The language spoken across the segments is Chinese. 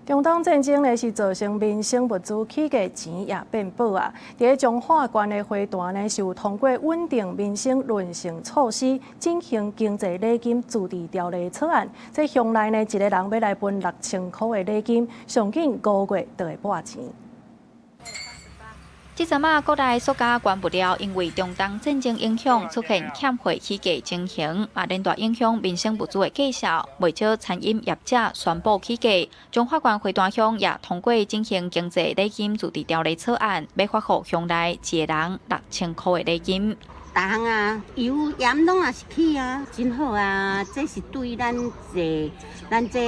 中東戰爭呢是造成民生物資起價錢也變薄啊。在彰化縣的花壇呢，是有通過穩定民生韌性措施進行經濟禮金駐地條例草案。這鄉內呢，一個人要來分6000塊的禮金，上緊5個月就會撥錢。這陣啊，國內塑膠原物料因為中東戰爭影響，出現欠貨起價情形，也連帶影響民生物資的價格。未少餐飲業者宣布起價。彰化縣花壇鄉也通過進行經濟禮金駐地條例草案，要發給鄉內一個人6000塊的禮金。逐項啊，油鹽攏也是起啊，真好啊！這是對咱這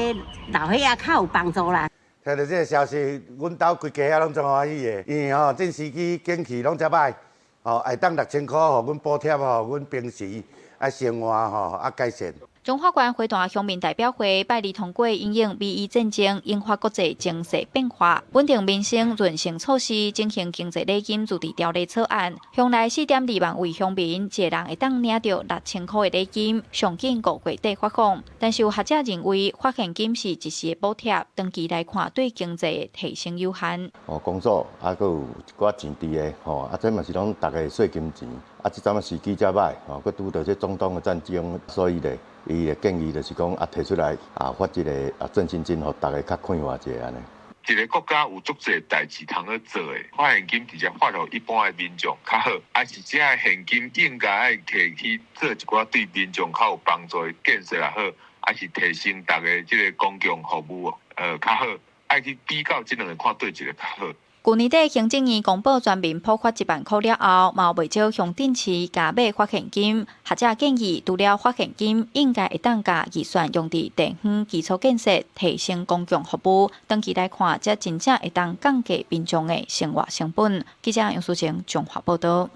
老歲仔較有幫助啦。聽到這個消息，阮兜規家攏真歡喜的，因為吼這時期景氣攏遮歹，吼會當6000塊，互阮補貼，互阮平時啊生活吼啊改善。彰化縣花壇鄉民代表會拜二通過因應美伊戰爭引發國際情勢變化，穩定民生韌性措施進行經濟禮金駐地條例草案。鄉內4.2萬位鄉民，一個人會當領到6000塊的禮金，上緊5個月底發放。但是有學者認為，發現金是一時的補貼，長期來看對經濟的提升有限。工作還佫有一寡錢幣的，這嘛是攏大家的稅金錢。這陣時機才歹，佫拄到這中東的戰爭，所以咧。伊的建議就是講提出來發一個振興金，互大家較快活一下安尼。一個國家有足濟代志通去做的，發現金直接發予一般的民眾較好，還是這個現金應該愛摕去做一寡對民眾較有幫助的建設也好，還是提升大家這個公共服務較好，愛去比較這兩個看對一個較好。去年底行政院公布全民普發1萬塊了後，嘛有未少鄉鎮市加碼發現金。學者建議，除了發現金，應該會當把預算用佇地方基礎建設、提升公共服務。長期來看，才真正會當降低民眾的生活成本。記者楊淑晴綜合報道。